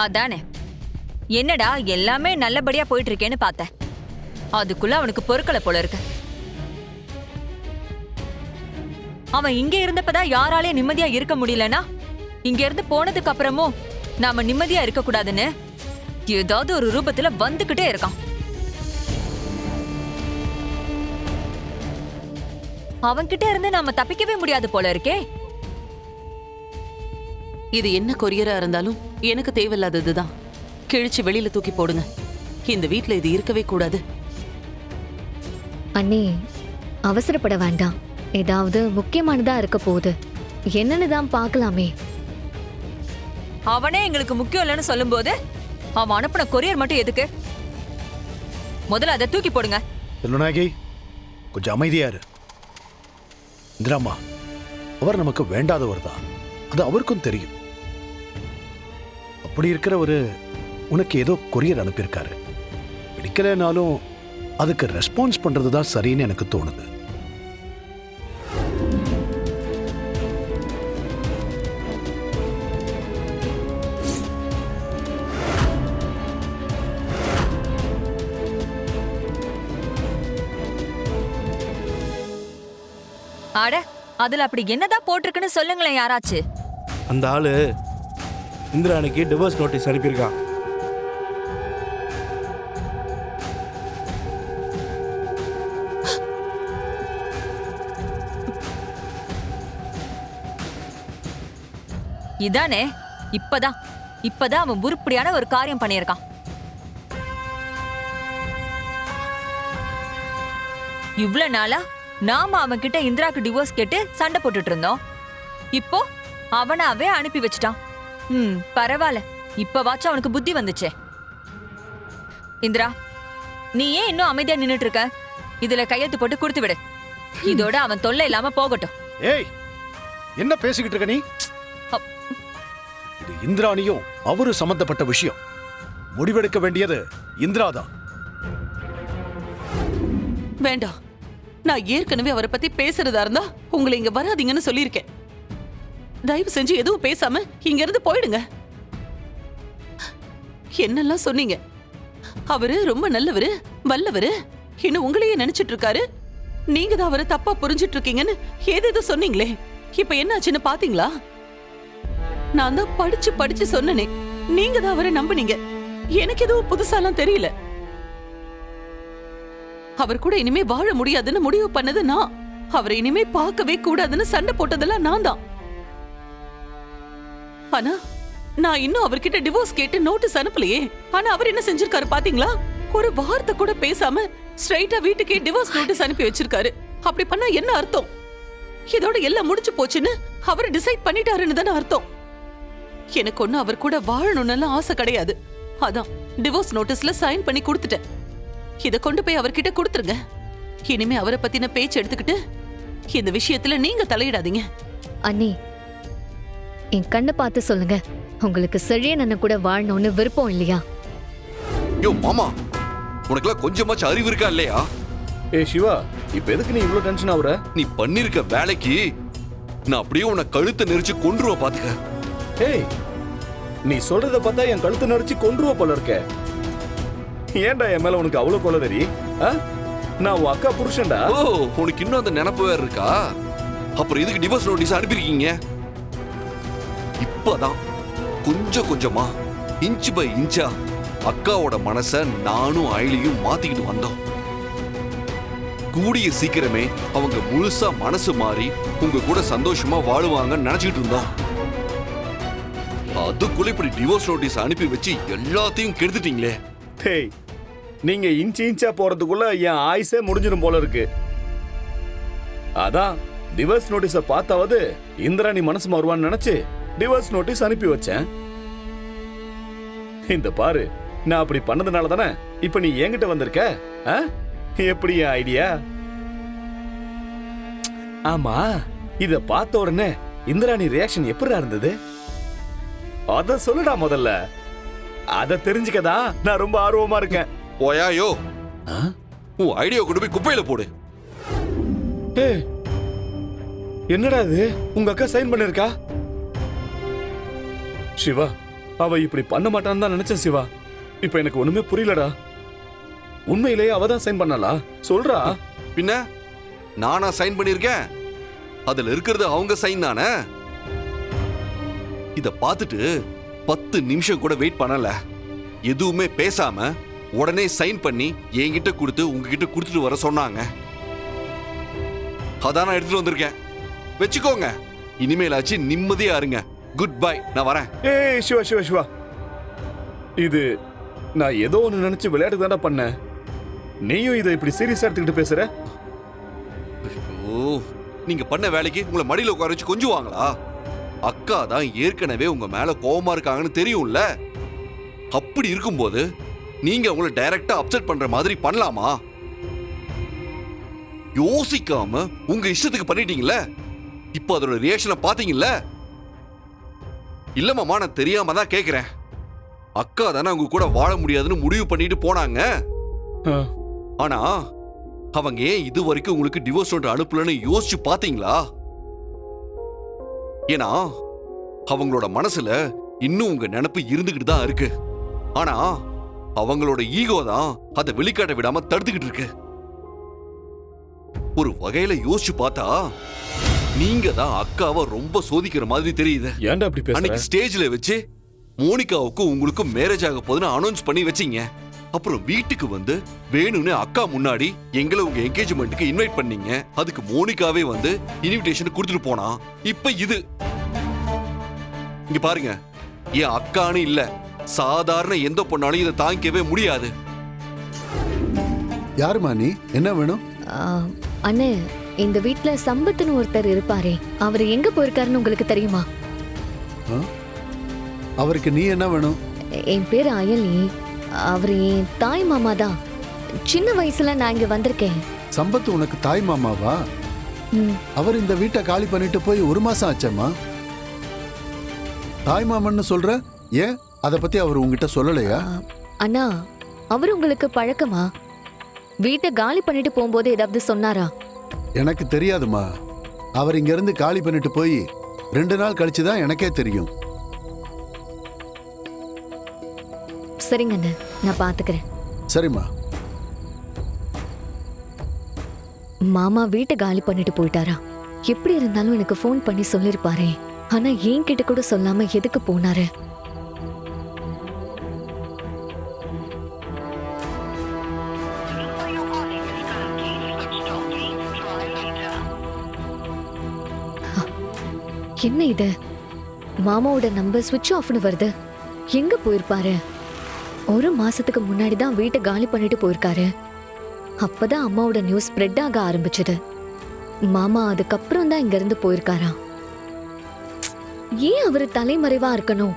அதானே, என்னடா எல்லாமே நல்லபடியா போயிட்டு இருக்கேன்னு பார்த்தேன். அதுக்குள்ள அவனுக்கு பொறுக்கல போல இருக்கு. அவன் இங்க இருந்தப்பதான் யாராலையும் நிம்மதியா இருக்க முடியலனா, இங்க இருந்து போனதுக்கு அப்புறமும் நாம நிம்மதியா இருக்க கூடாதுன்னு ஏதாவது ஒரு ரூபத்துல வந்துகிட்டே இருக்கான். அவன்கிட்ட இருந்து நாம தப்பிக்கவே முடியாது போல இருக்கே. இது என்ன கொரியரா இருந்தாலும் எனக்கு தேவையில்லாததுதான். கிழிச்சு வெளியில தூக்கி போடுங்க. இந்த வீட்ல இது இருக்கவே கூடாது. அண்ணி, அவசரப்பட வேண்டாம். ஏதாவது முக்கியமானதா இருக்க போகுது. என்னன்னு தான் பார்க்கலாமே. அவனே எங்களுக்கு முக்கியம் இல்லைன்னு சொல்லும் போது அவன் அனுப்பின கொரியர் மட்டும் எதுக்கு? முதல்ல அதை தூக்கி போடுங்க. செல்வநாயகி, கொஞ்சம் அமைதியா இரு. இந்திராமா, அவர் நமக்கு வேண்டாதவர் தான், அது அவருக்கும் தெரியும். அப்படி இருக்கிறவரு உனக்கு ஏதோ கொரியர் அனுப்பியிருக்காரு. பிடிக்கலனாலும் அதுக்கு ரெஸ்பான்ஸ் பண்றதுதான் சரின்னு எனக்கு தோணுது. ஆட, அதுல அப்படி என்னதான் போட்டிருக்குன்னு சொல்லுங்களேன் யாராச்சு. அந்த ஆளு இந்திராணிக்கு டிவோர்ஸ் நோட்டீஸ் அனுப்பியிருக்கான். இதானே, இப்பதான் அவன் உருப்படியான ஒரு காரியம் பண்ணியிருக்கான். இவ்வளவு நாளா நாம அவன் கிட்ட இந்திராக்கு டிவோர்ஸ் கேட்டு சண்டை போட்டுட்டு இருந்தோம். இப்போ அவனாவே அனுப்பி வச்சிட்டான். பரவாயில்ல, இப்பவாச்சும் அவனுக்கு புத்தி வந்துச்சே. இந்திரா, நீ ஏன் இன்னும் அமைதியா நின்னுட்டு இருக்க? இதுல கையெழுத்து போட்டு கொடுத்து விடு. இதோட அவன் தொல்லை இல்லாம போகட்டும். ஏய், என்ன பேசிக்கிட்டு இருக்க நீ? இது இந்திராணியும் அவரு சம்பந்தப்பட்ட விஷயம். முடிவெடுக்க வேண்டியது இந்திராதான். வேண்டாம். நான் ஏற்கனவே அவரை பத்தி பேசுறதா இருந்தா உங்களை இங்க வராதீங்கன்னு சொல்லியிருக்கேன். தயவு செஞ்சு எதுவும் பேசாம இங்க இருந்து போயிடுங்க. என்னெல்லாம் சொன்னீங்க? அவரு ரொம்ப நல்லவரு, வல்லவரு, இன்னும் உங்களையே நினைச்சிட்டு இருக்காரு. நீங்க தான் அவரை தப்பா புரிஞ்சிட்டு இருக்கீங்கன்னு ஏதேதோ சொன்னீங்களே. இப்ப என்ன ஆச்சுன்னு பாத்தீங்களா? நான் தான் படிச்சு படிச்சு சொன்னனே, நீங்க தான் அவரை நம்புனீங்க. எனக்கு எதுவும் புதுசாலாம் தெரியல. அவர் கூட இனிமே வாழ முடியாதுன்னு முடிவு பண்ணது நான். அவரை இனிமே பார்க்கவே கூடாதுன்னு சண்டை போட்டதெல்லாம் நான் தான். ஆனா நான் இன்னும் அவர்கிட்ட டிவோர்ஸ் கேட்டு நோட்டீஸ் அனுப்பலையே. ஆனா அவர் என்ன செஞ்சிருக்காரு பாத்தீங்களா? ஒரு வார்த்தை கூட பேசாம ஸ்ட்ரைட்டா வீட்டுக்கே டிவோர்ஸ் நோட்டீஸ் அனுப்பி வச்சிருக்காரு. அப்படி பண்ணா என்ன அர்த்தம்? இதோட எல்லாம் முடிச்சு போச்சுன்னு அவர் டிசைட் பண்ணிட்டாருன்னு தானே அர்த்தம். எனக்கு ஒண்ணு அவர் கூட வாழணும்னு ஆசை கிடையாது. அதான் டிவோர்ஸ் நோட்டீஸ்ல சைன் பண்ணி கொடுத்துட்டேன். இத கொண்டு போய் அவர்கிட்ட கொடுத்துருங்க. இனிமே அவரை பத்தின பேச்சு எடுத்துக்கிட்டு இந்த விஷயத்துல நீங்க தலையிடாதீங்க. அண்ணி, என் கண்ணை பார்த்து சொல்லுங்க. உங்களுக்கு செழியன் அண்ணன் கூட வாழணும்னு விருப்பம் இல்லையா? யோ மாமா, உனக்குலாம் கொஞ்சமாச்சும் அறிவு இருக்கா இல்லையா? ஏய் சிவா, இப்ப எதுக்கு நீ இவ்வளவு டென்ஷன் ஆகுற? நீ பண்ணிருக்க வேலைக்கு நான் அப்படியே உன்னை கழுத்தை நெரிச்சு கொன்றுவ பாத்துக்க. ஏய், நீ சொல்றத பார்த்தா என் கழுத்தை நெரிச்சு கொன்றுவ போல இருக்க. ஏன்டா என் மேல உனக்கு அவ்வளவு கொலவெறி? நான் உன் அக்கா புருஷன்டா. ஓ, உனக்கு இன்னும் அந்த நினைப்பு வேற இருக்கா? அப்புறம் எதுக்கு டிவோர்ஸ் நோட்டீஸ் அனுப்பியிருக்கீங்க? இப்பதான் கொஞ்சம் கொஞ்சமா இன்ச் பை இன்ச்சா அக்காவோட மனச நானும் ஐலியும் மாத்திக்கிட்டு வந்தோம். கூடிய சீக்கிரமே அவங்க முழுசா மனசு மாறி உங்க கூட சந்தோஷமா வாழுவாங்கன்னு நினைச்சிட்டு இருந்தோம். அதுக்குள்ள இப்படி டிவோர்ஸ் நோட்டீஸ் அனுப்பி வச்சு எல்லாத்தையும் கெடுத்துட்டீங்களே. டேய், நீங்க இன்ச் இன்ச்சா போறதுக்குள்ள என் ஆயுசே முடிஞ்சிடும் போல இருக்கு. அதான் டிவோர்ஸ் நோட்டீஸ பார்த்தாவது இந்திராணி மனசு மாறுவான்னு நினைச்சு டிவோர்ஸ் நோட்டீஸ் அனுப்பி வச்சேன். இந்த பாரு, நான் அப்படி பண்ணதுனால தானே இப்ப நீ என்கிட்ட வந்திருக்க. எப்படி ஐடியா? ஆமா, இத பார்த்த உடனே இந்திராணி ரியாக்ஷன் எப்படிடா இருந்தது? அத சொல்லுடா முதல்ல. அத தெரிஞ்சுக்கதா நான் ரொம்ப ஆர்வமா இருக்கேன். ஓயாயோ, உன் ஐடியா கொண்டு போய் குப்பையில போடு. என்னடா இது? உங்க அக்கா சைன் பண்ணிருக்கா? சிவா, அவ இப்படி பண்ண மாட்டான்னு தான் நினைச்சேன் சிவா. இப்ப எனக்கு ஒண்ணுமே புரியலடா. உண்மையிலேயே அவ தான் சைன் பண்ணலா? சொல்றா. பின்ன நானா சைன் பண்ணிருக்கேன்? அதுல இருக்கிறது அவங்க சைன் தானே. இத பார்த்துட்டு 10 நிமிஷம் கூட வெயிட் பண்ணல. எதுவுமே பேசாம உடனே சைன் பண்ணி என்கிட்ட கொடுத்து உங்ககிட்ட கொடுத்துட்டு வர சொன்னாங்க. அதான் நான் எடுத்துட்டு வந்திருக்கேன். வச்சுக்கோங்க. இனிமேலாச்சு நிம்மதியா இருங்க. Good bye. நான் வரேன். ஏய் சிவா சிவா சிவா, இது நான் ஏதோ ஒன்று நினைச்சு விளையாட்டு தானே பண்ணேன். நீயும் இதை இப்படி சீரியஸா எடுத்துக்கிட்டு பேசுற? ஓ, நீங்க பண்ண வேலைக்கு உங்களை மடியில உட்கார வச்சு கொஞ்சுவாங்களா? அக்கா தான் ஏற்கனவே உங்க மேல கோவமா இருக்காங்கன்னு தெரியும்ல. அப்படி இருக்கும்போது நீங்க உங்களை டைரக்டா அப்செட் பண்ற மாதிரி பண்ணலாமா? யோசிக்காம உங்க இஷ்டத்துக்கு பண்ணிட்டீங்கல்ல. இப்போ அதோட ரியாக்ஷனை பாத்தீங்கல்ல? இல்ல மாமா, நான் தெரியாம தான் கேக்குறேன். அக்கா தானே அவங்க கூட வாழ முடியாதுன்னு முடிவு பண்ணிட்டு போனாங்க. ஆனா அவங்க ஏன் இது வரைக்கும் உங்களுக்கு டிவோர்ஸ் நோட் அனுப்பலன்னு யோசிச்சு பாத்தீங்களா? ஏன்னா அவங்களோட மனசுல இன்னும் உங்க நினைப்பு இருந்துகிட்டு தான் இருக்கு. ஆனா அவங்களோட ஈகோ தான் அதை வெளிக்காட்ட விடாம தடுத்துக்கிட்டு இருக்கு. ஒரு வகையில யோசிச்சு பார்த்தா நீங்க தான் அக்காவை ரொம்ப சோதிக்கிற மாதிரி தெரியுது. ஏன்டா அப்படி பேசுற? அன்னைக்கு ஸ்டேஜ்ல வச்சு மோனிகாவுக்கும் உங்களுக்கும் மேரேஜ் ஆக போதுன்னு அனௌன்ஸ் பண்ணி வச்சீங்க. அப்புறம் வீட்டுக்கு வந்து வேணும்னு அக்கா முன்னாடி எங்களை உங்க என்கேஜ்மெண்ட்டுக்கு இன்வைட் பண்ணீங்க. அதுக்கு மோனிகாவே வந்து இன்விடேஷன் கொடுத்துட்டு போனா. இப்ப இது இங்க பாருங்க, என் அக்கான்னு இல்ல, சாதாரண எந்த பொண்ணாலும் இதை தாங்கிக்கவே முடியாது. யாருமா நீ? என்ன வேணும்? அண்ணே, இந்த வீட்ல சம்பத்துன்னு ஒருத்தர் இருப்பாரே, அவர் எங்க போயிருக்காருன்னு உங்களுக்கு தெரியுமா? அவருக்கு நீ என்ன வேணும்? என் பேரு அயலி. அவர் என் தாய் மாமா தான். சின்ன வயசுல நான் இங்க வந்திருக்கேன். சம்பத்து உனக்கு தாய் மாமாவா? அவர் இந்த வீட்டை காலி பண்ணிட்டு போய் 1 மாசம் ஆச்சேம்மா. தாய் மாமன்னு சொல்ற? ஏன் அத பத்தி அவர் உங்ககிட்ட சொல்லலையா? அண்ணா, அவர் உங்களுக்கு பழக்கமா? வீட்டை காலி பண்ணிட்டு போகும்போது ஏதாவது சொன்னாரா? எனக்கு தெரியாதுமா. அவர் இங்க இருந்து காலி பண்ணிட்டு போய் 2 நாள் கழிச்சுதான் எனக்கே தெரியும். சரிங்க அண்ணா, நான் பாத்துக்கிறேன். சரிம்மா. மாமா வீட்டை காலி பண்ணிட்டு போயிட்டாரா? எப்படி இருந்தாலும் எனக்கு ஃபோன் பண்ணி சொல்லிருப்பாரே. ஆனா என்கிட்ட கூட சொல்லாம எதுக்கு போனாரு? என்ன இது? மாமாவோட நம்பர் ஸ்விட்ச் ஆஃப்னு வருது. எங்க போயிருப்பாரு? 1 மாசத்துக்கு முன்னாடி தான் வீட்டை காலி பண்ணிட்டு போயிருக்காரு. அப்பதான் அம்மாவோட நியூஸ் ஸ்ப்ரெட் ஆக ஆரம்பிச்சது. மாமா அதுக்கப்புறம் தான் இங்க இருந்து போயிருக்காரா? ஏன் அவரு தலைமறைவா இருக்கணும்?